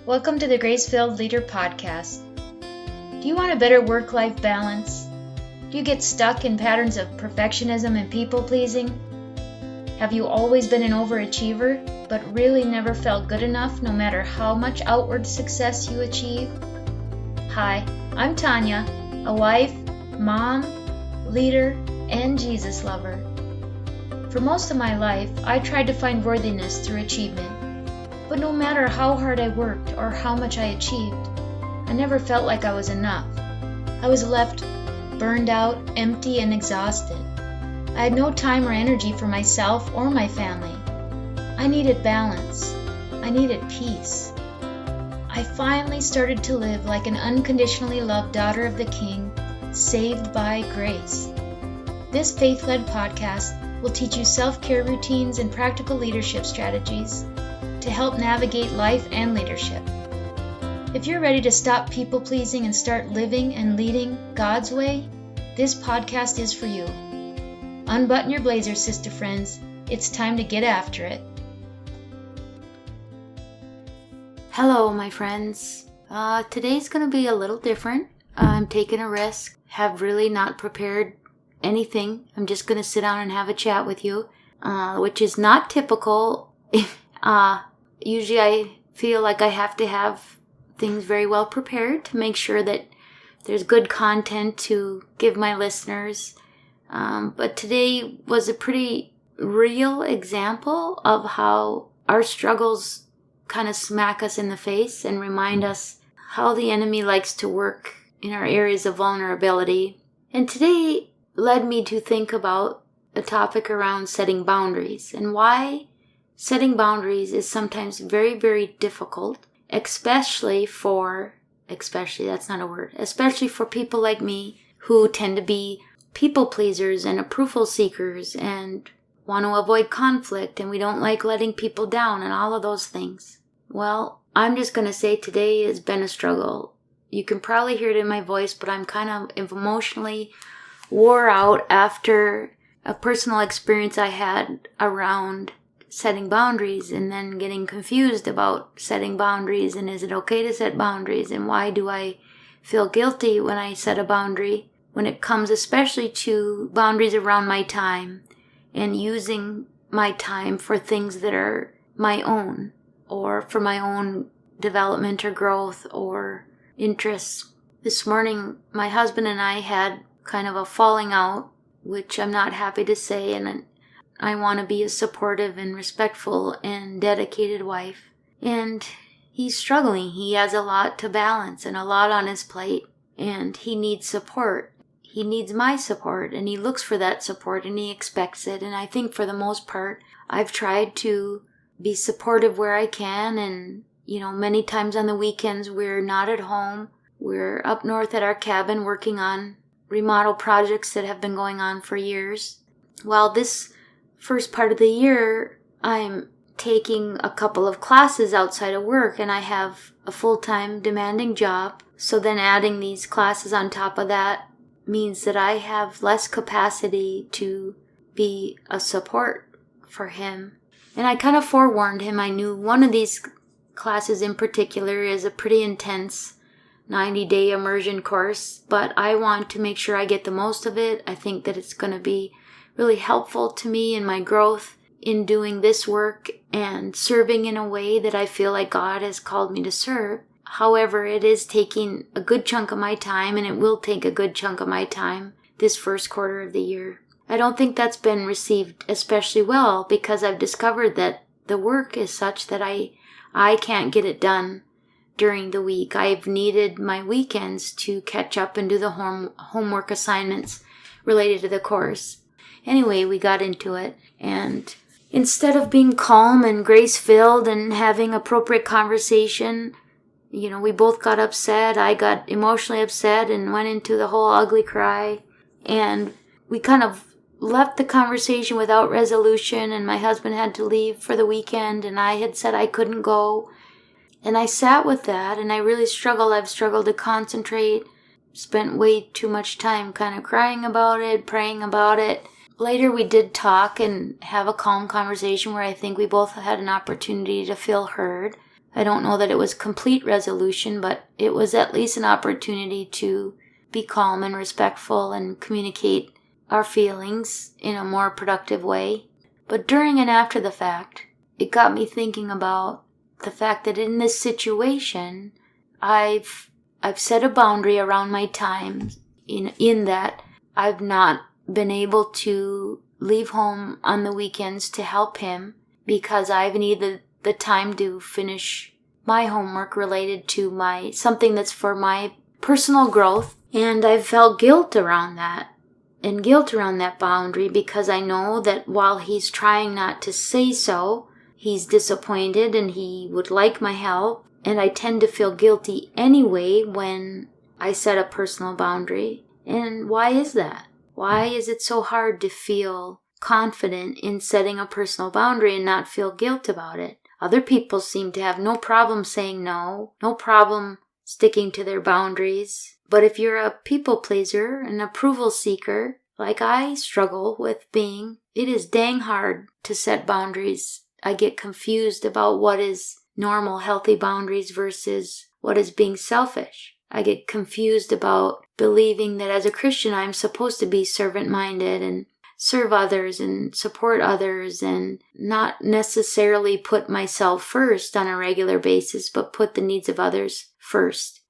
Welcome to the Grace-Filled Leader Podcast. Do you want a better work-life balance? Do you get stuck in patterns of perfectionism and people-pleasing? Have you always been an overachiever, but really never felt good enough no matter how much outward success you achieve? Hi, I'm Tanya, a wife, mom, leader, and Jesus lover. For most of my life, I tried to find worthiness through achievement. But no matter how hard I worked or how much I achieved, I never felt like I was enough. I was left burned out, empty, and exhausted. I had no time or energy for myself or my family. I needed balance. I needed peace. I finally started to live like an unconditionally loved daughter of the King, saved by grace. This faith-led podcast will teach you self-care routines and practical leadership strategies to help navigate life and leadership. If you're ready to stop people-pleasing and start living and leading God's way, this podcast is for you. Unbutton your blazer, sister friends. It's time to get after it. Hello, my friends. Today's going to be a little different. I'm taking a risk. Have really not prepared anything. I'm just going to sit down and have a chat with you, which is not typical. Usually I feel like I have to have things very well prepared to make sure that there's good content to give my listeners. But today was a pretty real example of how our struggles kind of smack us in the face and remind us how the enemy likes to work in our areas of vulnerability. And today led me to think about a topic around setting boundaries and why setting boundaries is sometimes very, very difficult, especially for people like me who tend to be people pleasers and approval seekers and want to avoid conflict, and we don't like letting people down and all of those things. Well, I'm just going to say today has been a struggle. You can probably hear it in my voice, but I'm kind of emotionally wore out after a personal experience I had around setting boundaries and then getting confused about setting boundaries and is it okay to set boundaries and why do I feel guilty when I set a boundary when it comes especially to boundaries around my time and using my time for things that are my own or for my own development or growth or interests. This morning my husband and I had kind of a falling out, which I'm not happy to say, and I want to be a supportive and respectful and dedicated wife. And he's struggling. He has a lot to balance and a lot on his plate. And he needs support. He needs my support. And he looks for that support and he expects it. And I think for the most part, I've tried to be supportive where I can. And, many times on the weekends, we're not at home. We're up north at our cabin working on remodel projects that have been going on for years. While this first part of the year, I'm taking a couple of classes outside of work and I have a full-time demanding job. So then adding these classes on top of that means that I have less capacity to be a support for him. And I kind of forewarned him. I knew one of these classes in particular is a pretty intense 90-day immersion course, but I want to make sure I get the most of it. I think that it's going to be really helpful to me in my growth in doing this work and serving in a way that I feel like God has called me to serve. However, it is taking a good chunk of my time, and it will take a good chunk of my time this first quarter of the year. I don't think that's been received especially well because I've discovered that the work is such that I can't get it done during the week. I've needed my weekends to catch up and do the homework assignments related to the course. Anyway, we got into it, and instead of being calm and grace-filled and having appropriate conversation, we both got upset. I got emotionally upset and went into the whole ugly cry, and we kind of left the conversation without resolution, and my husband had to leave for the weekend, and I had said I couldn't go, and I sat with that, and I really struggled. I've struggled to concentrate, spent way too much time kind of crying about it, praying about it. Later we did talk and have a calm conversation where I think we both had an opportunity to feel heard. I don't know that it was complete resolution, but it was at least an opportunity to be calm and respectful and communicate our feelings in a more productive way. But during and after the fact, it got me thinking about the fact that in this situation, I've set a boundary around my time in that I've not been able to leave home on the weekends to help him because I've needed the time to finish my homework related to something that's for my personal growth. And I've felt guilt around that and guilt around that boundary because I know that while he's trying not to say so, he's disappointed and he would like my help. And I tend to feel guilty anyway when I set a personal boundary. And why is that? Why is it so hard to feel confident in setting a personal boundary and not feel guilt about it? Other people seem to have no problem saying no problem sticking to their boundaries. But if you're a people pleaser, an approval seeker, like I struggle with being, it is dang hard to set boundaries. I get confused about what is normal, healthy boundaries versus what is being selfish. I get confused about believing that as a Christian, I'm supposed to be servant-minded and serve others and support others and not necessarily put myself first on a regular basis, but put the needs of others first.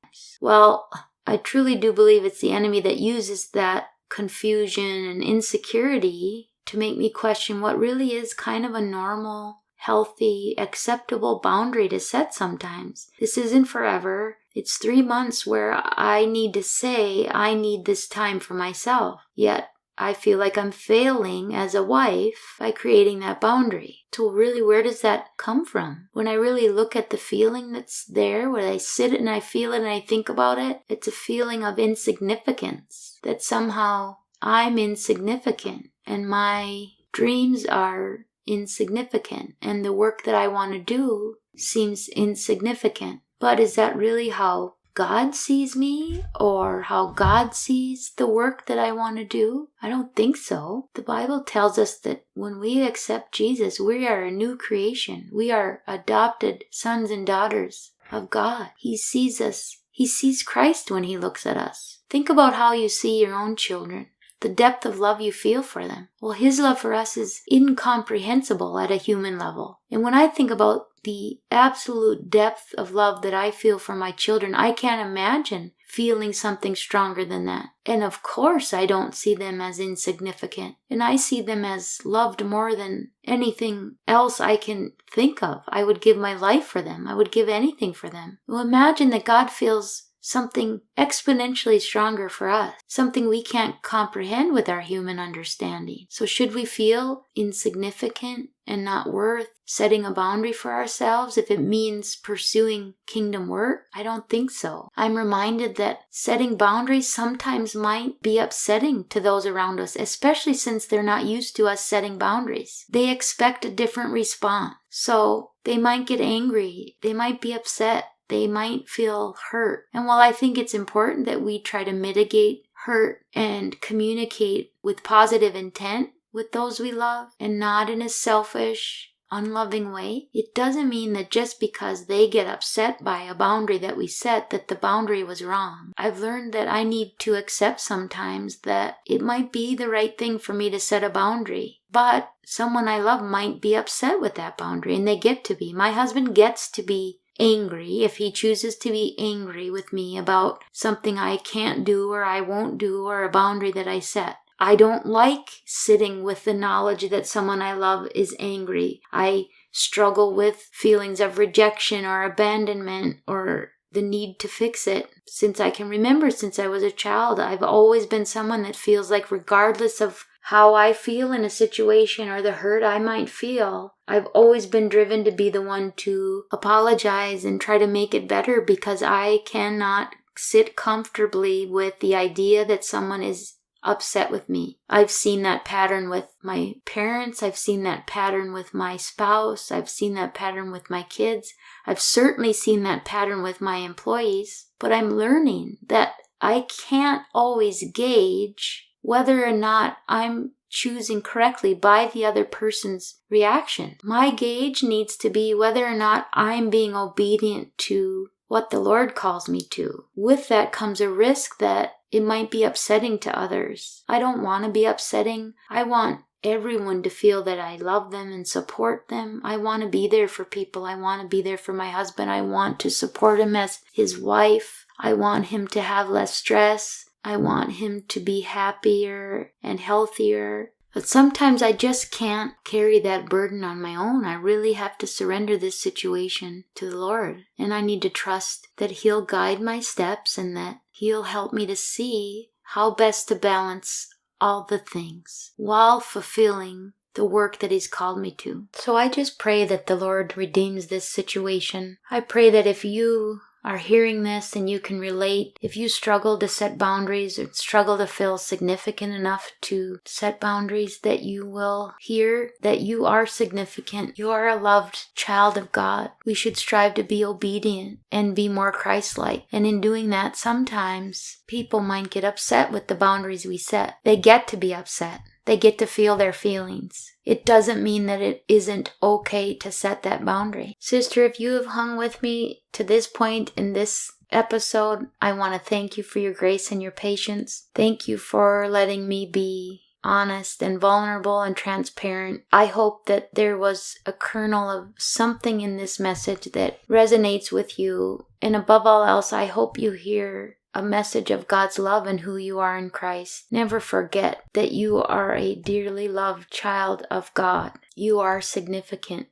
Well, I truly do believe it's the enemy that uses that confusion and insecurity to make me question what really is kind of a normal, healthy, acceptable boundary to set sometimes. This isn't forever. It's 3 months where I need to say I need this time for myself. Yet I feel like I'm failing as a wife by creating that boundary. So really, where does that come from? When I really look at the feeling that's there, when I sit and I feel it and I think about it, it's a feeling of insignificance. That somehow I'm insignificant and my dreams are insignificant and the work that I want to do seems insignificant. But is that really how God sees me or how God sees the work that I want to do? I don't think so. The Bible tells us that when we accept Jesus, we are a new creation. We are adopted sons and daughters of God. He sees us. He sees Christ when he looks at us. Think about how you see your own children. The depth of love you feel for them. Well, his love for us is incomprehensible at a human level. And when I think about the absolute depth of love that I feel for my children, I can't imagine feeling something stronger than that. And of course, I don't see them as insignificant. And I see them as loved more than anything else I can think of. I would give my life for them. I would give anything for them. Well, imagine that God feels something exponentially stronger for us, something we can't comprehend with our human understanding. So should we feel insignificant and not worth setting a boundary for ourselves if it means pursuing kingdom work? I don't think so. I'm reminded that setting boundaries sometimes might be upsetting to those around us, especially since they're not used to us setting boundaries. They expect a different response. So they might get angry. They might be upset. They might feel hurt. And while I think it's important that we try to mitigate hurt and communicate with positive intent with those we love and not in a selfish, unloving way, it doesn't mean that just because they get upset by a boundary that we set, that the boundary was wrong. I've learned that I need to accept sometimes that it might be the right thing for me to set a boundary. But someone I love might be upset with that boundary, and they get to be. My husband gets to be angry if he chooses to be angry with me about something I can't do or I won't do or a boundary that I set. I don't like sitting with the knowledge that someone I love is angry. I struggle with feelings of rejection or abandonment or the need to fix it. Since I can remember, since I was a child, I've always been someone that feels like regardless of how I feel in a situation or the hurt I might feel, I've always been driven to be the one to apologize and try to make it better because I cannot sit comfortably with the idea that someone is upset with me. I've seen that pattern with my parents. I've seen that pattern with my spouse. I've seen that pattern with my kids. I've certainly seen that pattern with my employees. But I'm learning that I can't always gauge whether or not I'm choosing correctly by the other person's reaction. My gauge needs to be whether or not I'm being obedient to what the Lord calls me to. With that comes a risk that it might be upsetting to others. I don't want to be upsetting. I want everyone to feel that I love them and support them. I want to be there for people. I want to be there for my husband. I want to support him as his wife. I want him to have less stress. I want him to be happier and healthier. But sometimes I just can't carry that burden on my own. I really have to surrender this situation to the Lord. And I need to trust that He'll guide my steps and that He'll help me to see how best to balance all the things while fulfilling the work that He's called me to. So I just pray that the Lord redeems this situation. I pray that if you are hearing this and you can relate, if you struggle to set boundaries or struggle to feel significant enough to set boundaries, that you will hear that you are significant. You are a loved child of God. We should strive to be obedient and be more Christ-like. And in doing that, sometimes people might get upset with the boundaries we set. They get to be upset. They get to feel their feelings. It doesn't mean that it isn't okay to set that boundary. Sister, if you have hung with me to this point in this episode, I want to thank you for your grace and your patience. Thank you for letting me be honest and vulnerable and transparent. I hope that there was a kernel of something in this message that resonates with you. And above all else, I hope you hear a message of God's love and who you are in Christ. Never forget that you are a dearly loved child of God. You are significant.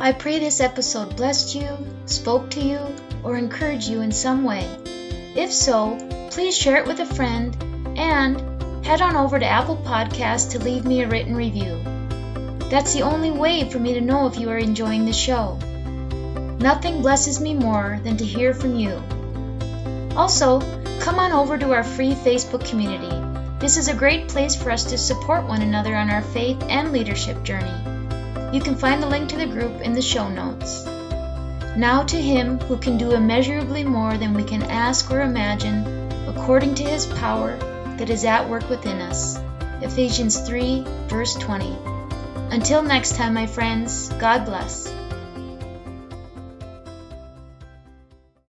I pray this episode blessed you, spoke to you, or encouraged you in some way. If so, please share it with a friend and head on over to Apple Podcasts to leave me a written review. That's the only way for me to know if you are enjoying the show. Nothing blesses me more than to hear from you. Also, come on over to our free Facebook community. This is a great place for us to support one another on our faith and leadership journey. You can find the link to the group in the show notes. Now to Him who can do immeasurably more than we can ask or imagine, according to His power that is at work within us. Ephesians 3, verse 20. Until next time, my friends, God bless.